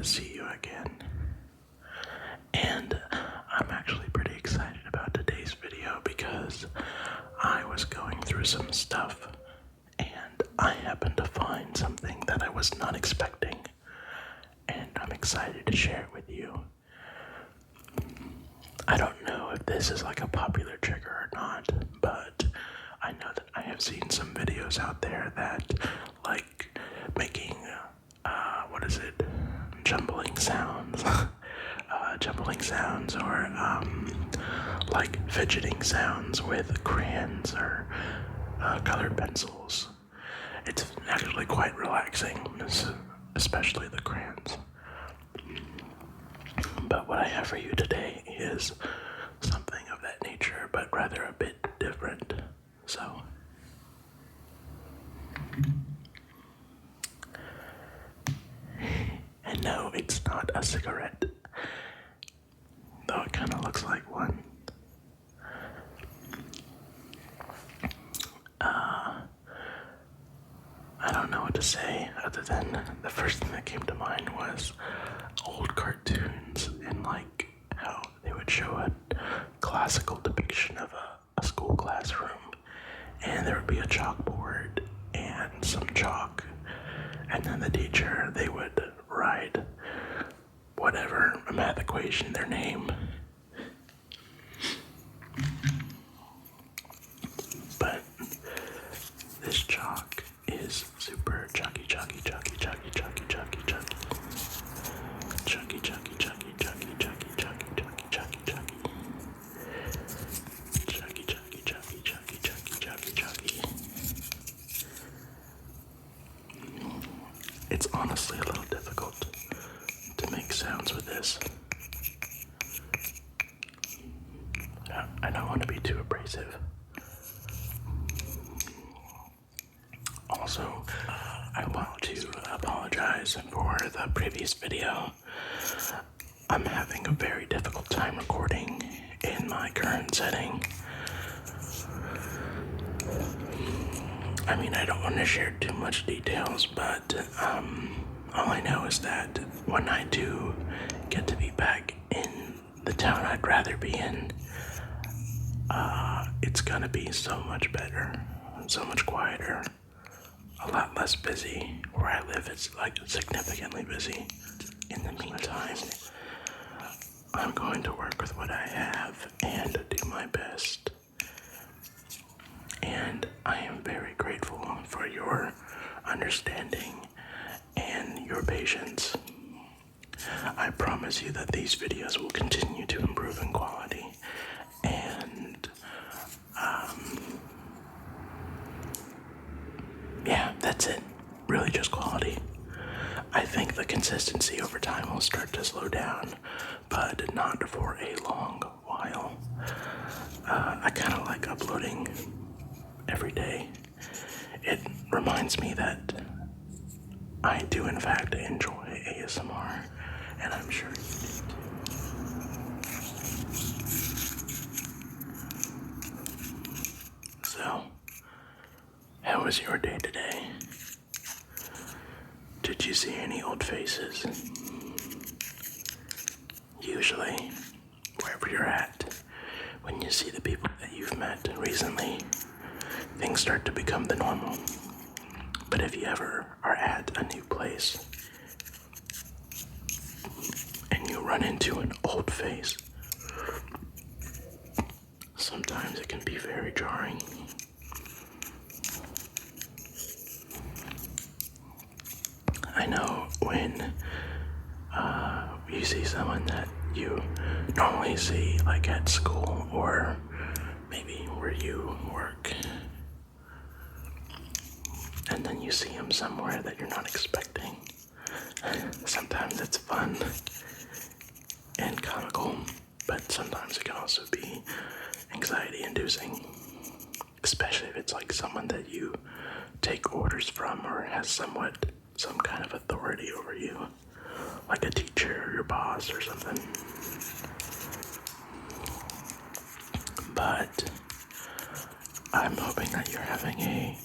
to see you again. And I'm actually pretty excited about today's video because I was going through some stuff and I happened to find something that I was not expecting, and I'm excited to share it with you. I don't know if this is like a popular trigger or not, but I know that I have seen some videos out there that like making, jumbling sounds, or like fidgeting sounds with crayons or colored pencils. It's actually quite relaxing, especially the crayons. But what I have for you today is something of that nature, but rather a bit different. So, and no, it's not a cigarette, though it kind of looks like one. I don't know what to say other than the first thing that came to mind was old cartoons and like how they would show a classical depiction of a school classroom, and there would be a chalkboard and some chalk, and then the teacher, they would write whatever math equation, their name. But this chalk is super chalky. It's honestly a little difficult to make sounds with this. I don't want to be too abrasive. Also, I want to apologize for the previous video. I'm having a very difficult time recording in my current setting. I mean, I don't want to share too much details, but all I know is that when I do get to be back in the town I'd rather be in, it's gonna be so much better, so much quieter, a lot less busy. Where I live, it's like significantly busy. In the meantime, I'm going to work with what I have and do my best. And I am very grateful for your understanding and your patience. I promise you that these videos will continue to improve in quality, and yeah, that's it. Really just quality. I think the consistency over time will start to slow down, but not for a long while. I kind of like uploading every day. It reminds me that I do in fact enjoy ASMR, and I'm sure you do too. So, how was your day today? Did you see any old faces? Usually, wherever you're at, when you see the people that you've met recently, things start to become the normal. But if you ever are at a new place and you run into an old face, sometimes it can be very jarring. I know when you see someone that you normally see like at school or maybe where you work, and then you see him somewhere that you're not expecting. Sometimes it's fun and comical, but sometimes it can also be anxiety inducing, especially if it's like someone that you take orders from or has some kind of authority over you, like a teacher or your boss or something. But I'm hoping that you're having a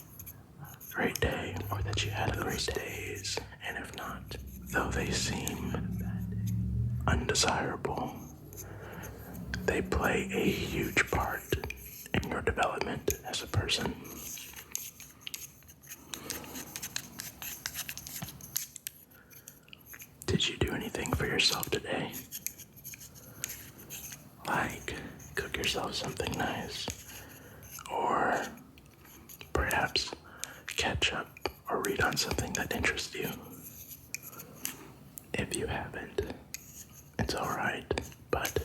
great day, or that you had a great days, and if not, though they seem undesirable, they play a huge part in your development as a person. Did you do anything for yourself today? Like cook yourself something nice, or perhaps catch up or read on something that interests you. If you haven't, it's alright, but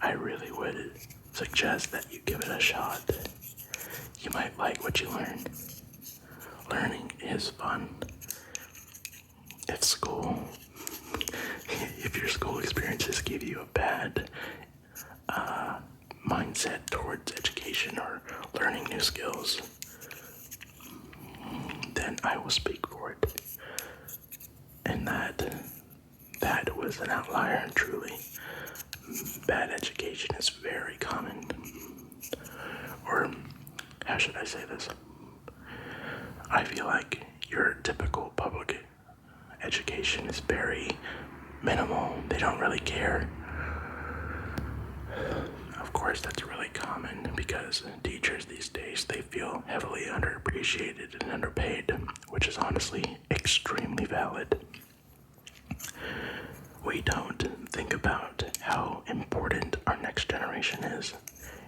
I really would suggest that you give it a shot. You might like what you learn. Learning is fun. If your school experiences give you a bad mindset towards education or learning new skills, then I will speak for it. And that was an outlier, and truly, bad education is very common. Or, how should I say this? I feel like your typical public education is very minimal. They don't really care. Of course, that's really common because teachers these days, they feel heavily underappreciated and underpaid, which is honestly extremely valid. We don't think about how important our next generation is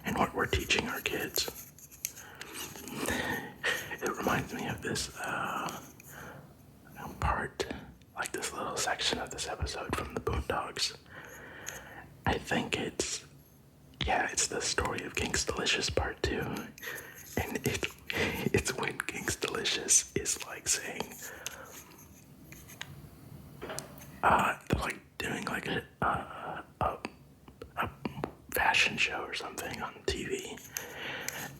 and what we're teaching our kids. It reminds me of this part, like this little section of this episode from the Boondocks. I think it's the story of King's Delicious Part 2. And it's when King's Delicious is like saying, they're like doing like a fashion show or something on TV.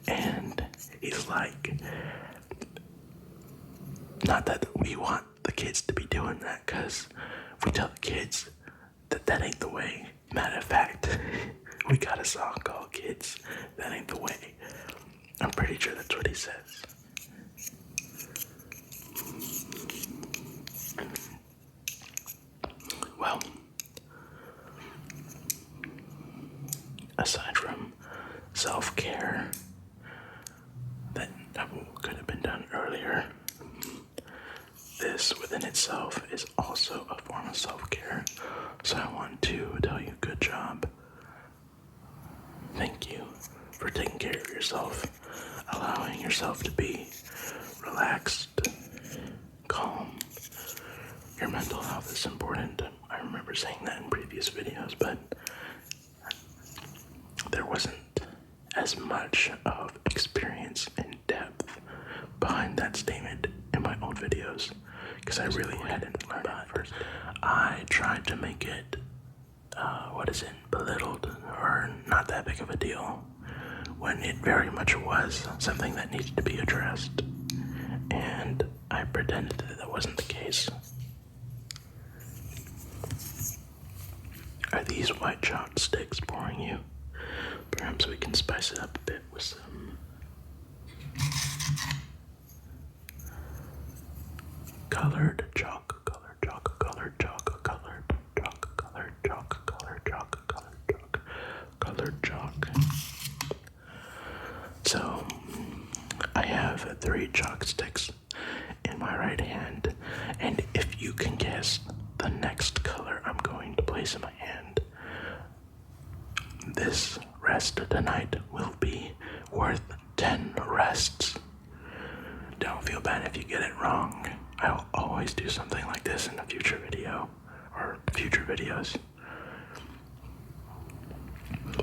And he's like, not that we want the kids to be doing that, because we tell the kids that ain't the way. Matter of fact, we got a song called Kids, That Ain't the Way. I'm pretty sure that's what he says. Well, aside from self-care that could have been done earlier, this within itself is also a form of self-care. So I want to tell you, good job. Thank you for taking care of yourself, allowing yourself to be relaxed, calm. Your mental health is important. I remember saying that in previous videos, but there wasn't as much of experience and depth behind that statement in my old videos, because I really hadn't learned it first. I tried to make it, belittled or not that big of a deal, when it very much was something that needed to be addressed, and I pretended that wasn't the case. Are these white chalk sticks boring you? Perhaps we can spice it up a bit with some colored chalk, colored chalk, colored chalk, colored chalk, colored chalk, colored chalk, colored chalk, colored chalk. So, I have 3 chalk sticks in my right hand, and if you can guess the next color I'm going to place in my hand, this rest tonight will be worth 10 rests. Don't feel bad if you get it wrong. I'll always do something like this in a future video, or future videos.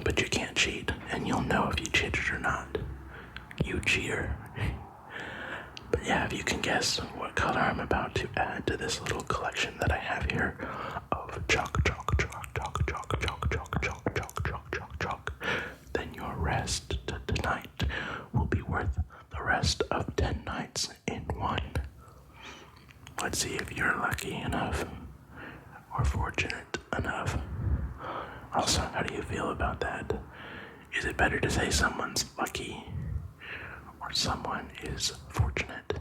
But you can't cheat, and you'll know if you cheated or not. You cheater. But yeah, if you can guess what color I'm about to add to this little collection that I have here of chalk, chalk, chalk, chalk, chalk, chalk, chalk, chalk, chalk, chalk, chalk, chalk, then your rest tonight will be worth the rest of 10 nights in one. Let's see if you're lucky enough or fortunate enough. Also, how do you feel about that? Is it better to say someone's lucky or someone is fortunate?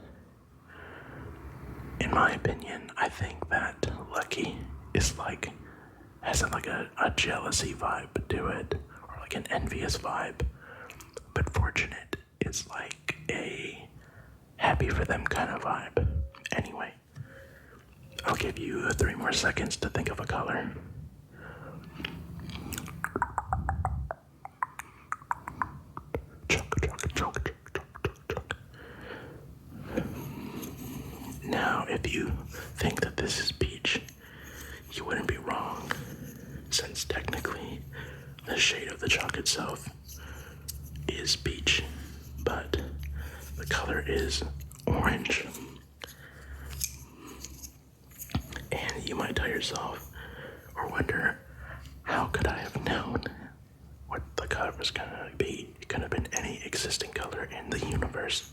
In my opinion, I think that Lucky is like, has like a jealousy vibe to it, or like an envious vibe. But Fortunate is like a happy for them kind of vibe. Anyway, I'll give you 3 more seconds to think of a color. Now, if you think that this is peach, you wouldn't be wrong, since technically the shade of the chalk itself is peach, but the color is orange. And you might tell yourself, or wonder, how could I have known what the color was gonna be? It could have been any existing color in the universe.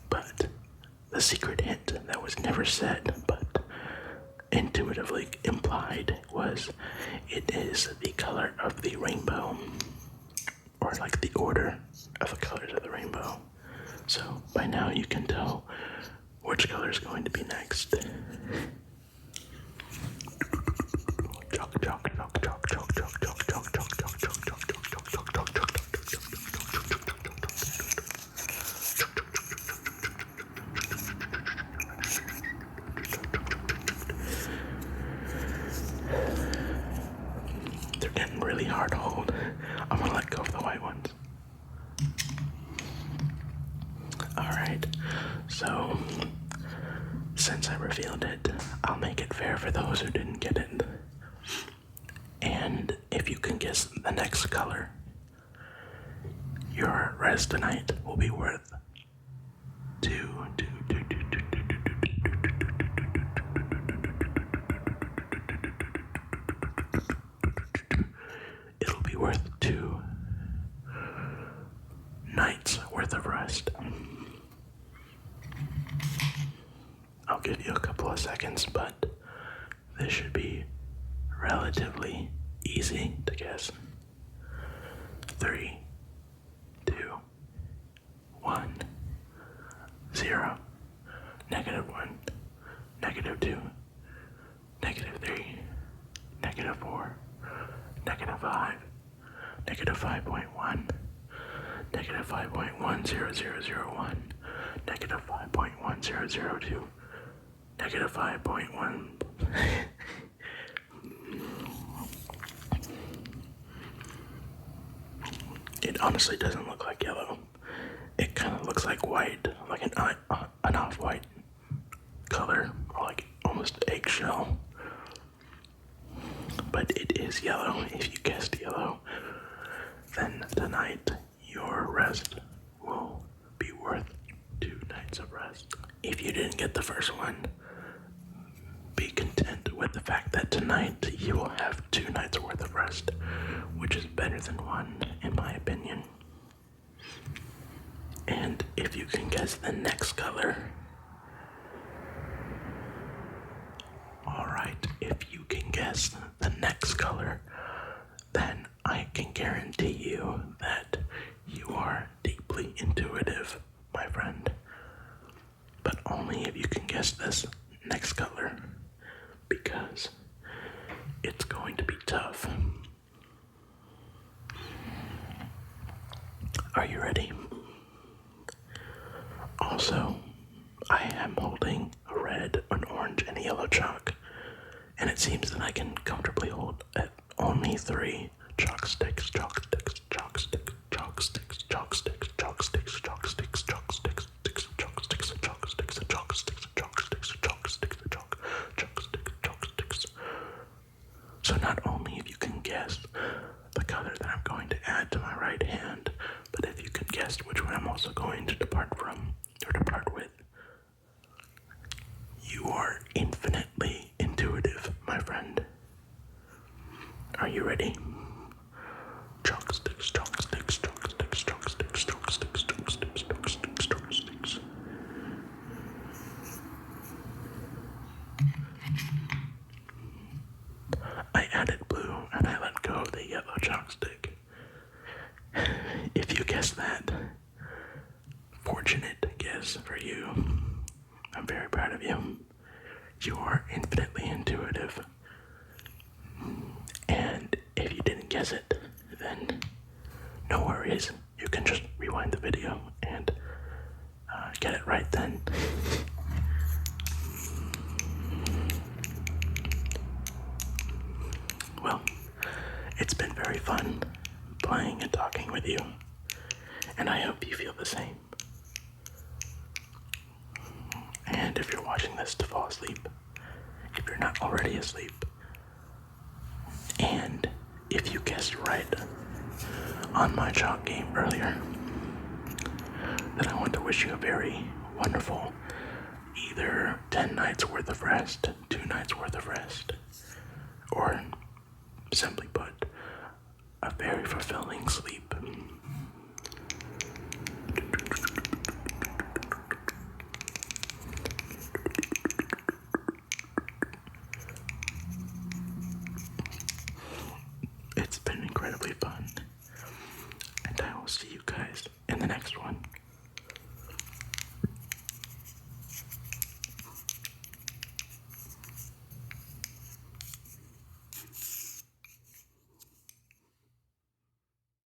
But the secret hint that was never said, but intuitively implied, was it is the color of the rainbow, or like the order of the colors of the rainbow. So by now you can tell which color is going to be next. They're getting really hard to hold. I'm gonna let go of the white ones. Alright, so since I revealed it, I'll make it fair for those who didn't get it. And if you can guess the next color, your rest tonight will be worth it'll be worth 2 nights worth of rest. I'll give you a couple of seconds, but this should be relatively easy to guess. 3, 2, 1, 0, -1, -2, -3, -4, -5, -5.1, -5.10001, -5.1002, -5.1. It honestly doesn't look like yellow. It kind of looks like white, like an off-white color, or like almost eggshell. But it is yellow. If you guessed yellow, then tonight your rest will be worth 2 nights of rest. If you didn't get the first one, be content with the fact that tonight you will have 2 nights worth of rest, which is better than 1, in my opinion. And if you can guess the next color, alright, if you can guess the next color, then I can guarantee you that you are deeply intuitive, my friend. But only if you can guess this next color, because it's going to be tough. Are you ready? Also, I am holding a red, an orange, and a yellow chalk, and it seems that I can comfortably hold at only 3 chalk sticks, chalk sticks, chalk sticks, chalk sticks, chalk sticks, chalk sticks, chalk sticks, chalk sticks, chalk sticks, chalk sticks, chalk sticks, chalk sticks, chalk sticks, chalk sticks, chalk sticks. So not only if you can guess the color that I'm going to add to my right hand, but if you can guess which one I'm also going to depart from, or depart with, you are infinitely intuitive, my friend. Are you ready? Chalk sticks, chalk sticks, chalk sticks, chalk sticks, chalk sticks, chalk sticks, chalk sticks, chalk sticks. I added blue and I let go of the yellow chalk stick. If you guessed that, fortunate guess for you. I'm very proud of you. You are infinitely intuitive. And if you didn't guess it, then no worries. You can just rewind the video and get it right then. Well, it's been very fun playing and talking with you, and I hope you feel the same. And if you're watching this to fall asleep, if you're not already asleep, and if you guessed right on my chalk game earlier, then I want to wish you a very wonderful either 10 nights worth of rest, 2 nights worth of rest, or simply put, a very fulfilling sleep.